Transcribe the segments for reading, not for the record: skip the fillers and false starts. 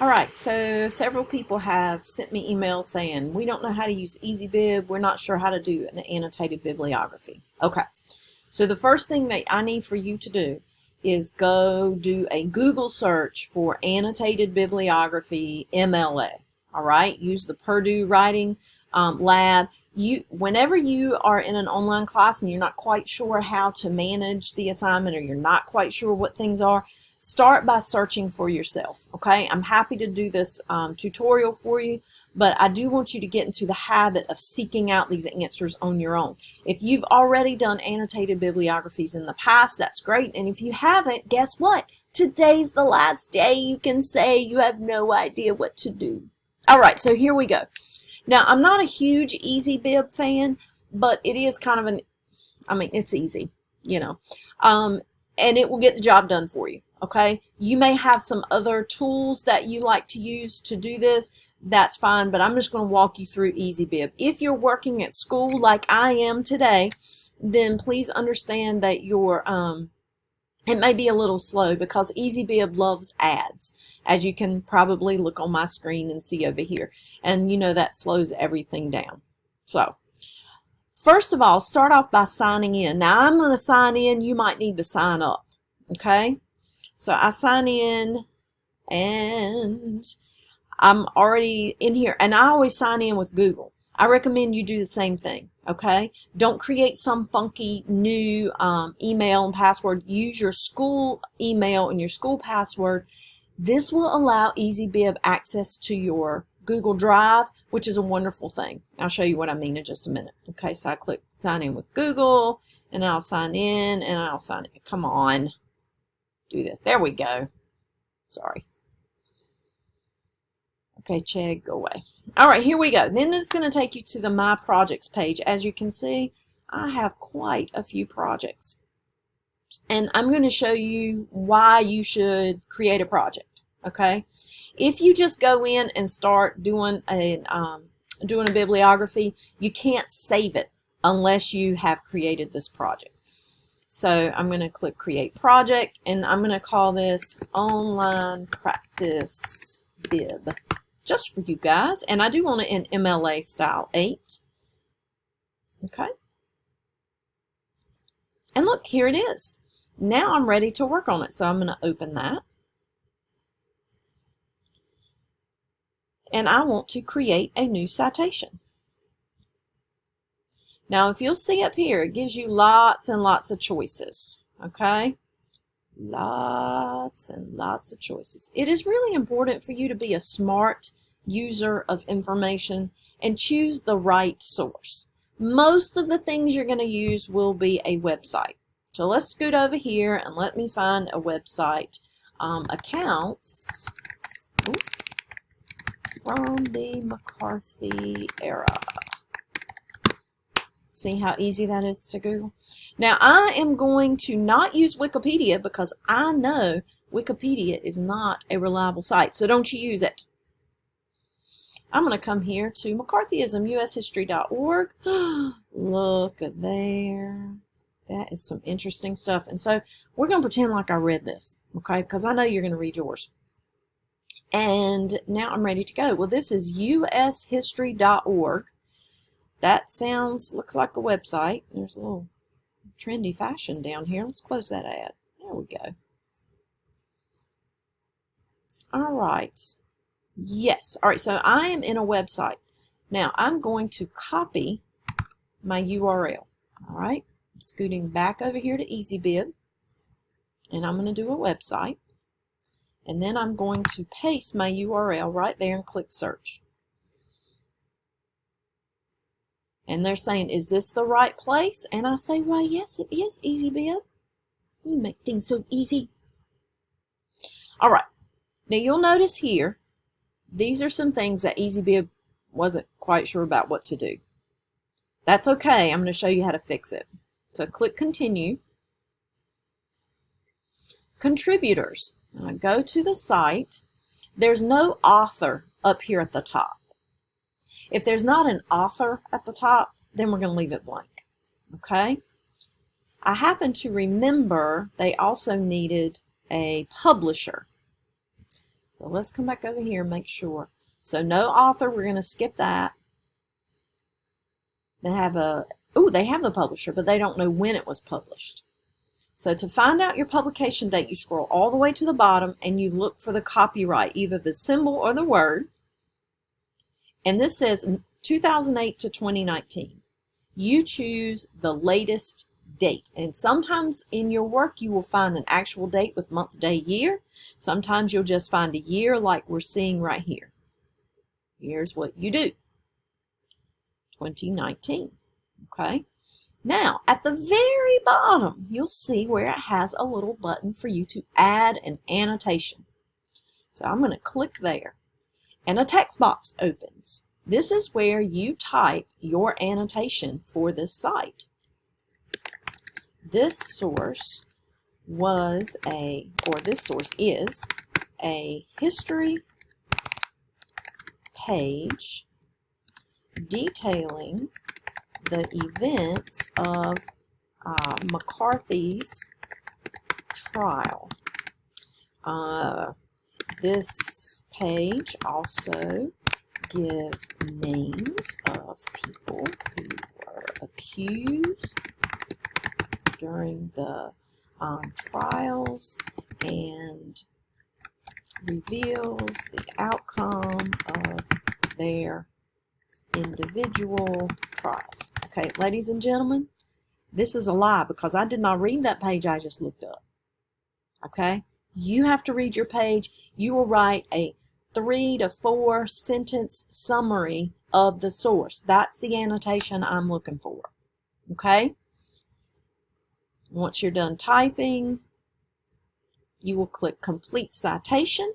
All right, so several people have sent me emails saying, we don't know how to use Easybib. We're not sure how to do an annotated bibliography. Okay, so the first thing that I need for you to do is go do a Google search for Annotated Bibliography MLA. All right, use the Purdue Writing Lab. Whenever you are in an online class and you're not quite sure how to manage the assignment, or you're not quite sure what things are, start by searching for yourself. Okay, I'm happy to do this tutorial for you, but I do want you to get into the habit of seeking out these answers on your own. If you've already done annotated bibliographies in the past, that's great. And if you haven't, guess what? Today's the last day you can say you have no idea what to do. All right, so here we go. Now, I'm not a huge Easybib fan, but it is kind of it's easy, you know, and it will get the job done for you. Okay, you may have some other tools that you like to use to do this. That's fine, but I'm just going to walk you through Easybib. If you're working at school like I am today, then please understand that it may be a little slow because Easybib loves ads, as you can probably look on my screen and see over here, and you know that slows everything down. So first of all, start off by signing in. Now I'm going to sign in. You might need to sign up. Okay, so I sign in and I'm already in here, and I always sign in with Google. I recommend you do the same thing. Okay, don't create some funky new email and password. Use your school email and your school password. This will allow Easybib access to your Google Drive, which is a wonderful thing. I'll show you what I mean in just a minute. Okay, so I click sign in with Google, and I'll sign in, and I'll sign in. Come on, do this. There we go. Sorry. Okay, Chegg, go away. All right, here we go. Then it's going to take you to the My Projects page. As you can see, I have quite a few projects. And I'm going to show you why you should create a project, okay? If you just go in and start doing a bibliography, you can't save it unless you have created this project. So I'm going to click Create Project, and I'm going to call this Online Practice Bib, just for you guys. And I do want it in MLA style 8. Okay. And look, here it is. Now I'm ready to work on it. So I'm going to open that. And I want to create a new citation. Now, if you'll see up here, it gives you lots and lots of choices. Okay. Lots and lots of choices. It is really important for you to be a smart user of information and choose the right source. Most of the things you're going to use will be a website. So let's scoot over here and let me find a website. Accounts from the McCarthy era. See how easy that is to Google? Now, I am going to not use Wikipedia because I know Wikipedia is not a reliable site, so don't you use it. I'm going to come here to McCarthyism, ushistory.org. Look at there. That is some interesting stuff. And so we're going to pretend like I read this, okay, because I know you're going to read yours. And now I'm ready to go. Well, this is ushistory.org. That looks like a website. There's a little trendy fashion down here. Let's close that ad. There we go. All right. Yes. All right. So I am in a website. Now I'm going to copy my URL. All right. I'm scooting back over here to Easybib, and I'm going to do a website. And then I'm going to paste my URL right there and click search. And they're saying, is this the right place? And I say, why, yes, it is, Easybib. You make things so easy. All right. Now, you'll notice here, these are some things that Easybib wasn't quite sure about what to do. That's okay. I'm going to show you how to fix it. So click Continue. Contributors. Now, go to the site. There's no author up here at the top. If there's not an author at the top, then we're going to leave it blank. Okay? I happen to remember they also needed a publisher. So let's come back over here and make sure. So no author, we're going to skip that. They have they have the publisher, but they don't know when it was published. So to find out your publication date, you scroll all the way to the bottom and you look for the copyright, either the symbol or the word. And this says 2008 to 2019. You choose the latest date. And sometimes in your work you will find an actual date with month, day, year. Sometimes you'll just find a year like we're seeing right here. Here's what you do. 2019. Okay. Now, at the very bottom, you'll see where it has a little button for you to add an annotation. So I'm going to click there, and a text box opens. This is where you type your annotation for this site. This source is a history page detailing the events of McCarthy's trial. This page also gives names of people who were accused during the trials and reveals the outcome of their individual trials. Okay, ladies and gentlemen, this is a lie because I did not read that page I just looked up. Okay, you have to read your page. You will write a 3 to 4 sentence summary of the source. That's the annotation I'm looking for. Okay, once you're done typing, you will click Complete Citation.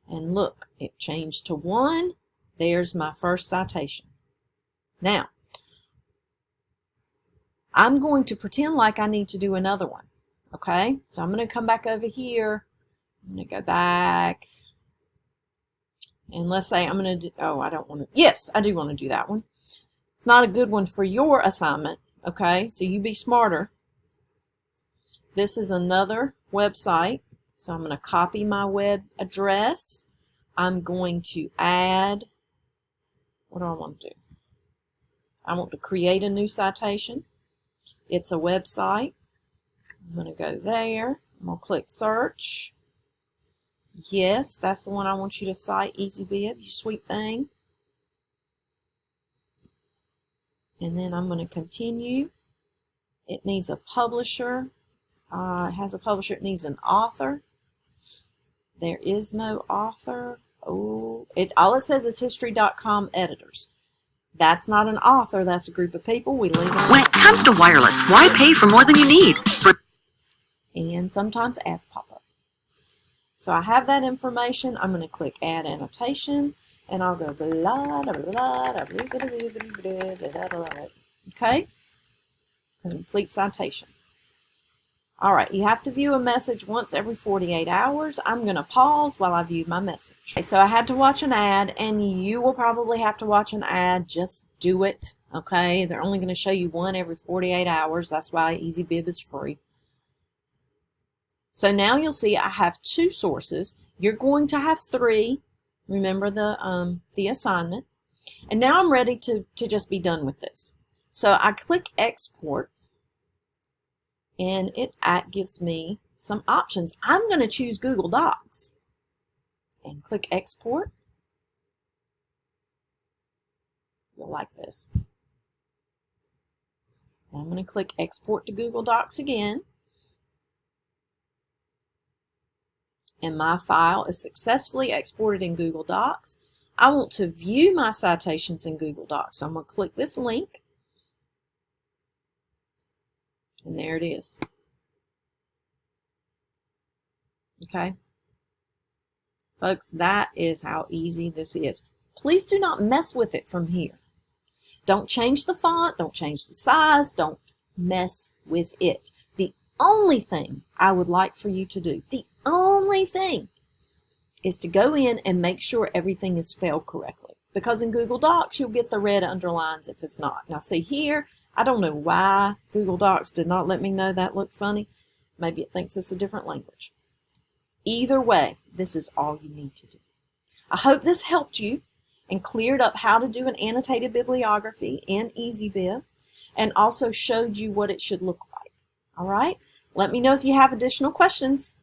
And look, it changed to 1. There's my first citation. Now, I'm going to pretend like I need to do another one. Okay, so I'm going to come back over here. I'm going to go back. And let's say I'm going to do, I don't want to, yes, I do want to do that one. It's not a good one for your assignment. Okay, so you be smarter. This is another website. So I'm going to copy my web address. I'm going to add, what do I want to do? I want to create a new citation. It's a website. I'm going to go there. I'm going to click search. Yes, that's the one I want you to cite, Easybib, you sweet thing. And then I'm going to continue. It needs a publisher. It has a publisher. It needs an author. There is no author. All it says is history.com editors. That's not an author. That's a group of people. We leave it. When it comes to wireless, why pay for more than you need? And sometimes ads pop up. So I have that information. I'm going to click Add Annotation, and I'll go blah, blah, blah, blah, blah. Okay? Complete citation. All right, you have to view a message once every 48 hours. I'm going to pause while I view my message. Okay, so I had to watch an ad, and you will probably have to watch an ad. Just do it, okay? They're only going to show you one every 48 hours. That's why Easybib is free. So now you'll see I have 2 sources. You're going to have 3. Remember the assignment. And now I'm ready to just be done with this. So I click Export. And it gives me some options. I'm going to choose Google Docs and click Export. You'll like this. I'm going to click Export to Google Docs again. And my file is successfully exported in Google Docs. I want to view my citations in Google Docs. So I'm going to click this link. And there it is. Okay. Folks, that is how easy this is. Please do not mess with it from here. Don't change the font. Don't change the size. Don't mess with it. The only thing I would like for you to do, the only thing, is to go in and make sure everything is spelled correctly. Because in Google Docs, you'll get the red underlines if it's not. Now see here, I don't know why Google Docs did not let me know that looked funny, Maybe it thinks it's a different language. Either way, this is all you need to do. I hope this helped you and cleared up how to do an annotated bibliography in Easybib and also showed you what it should look like. All right? Let me know if you have additional questions.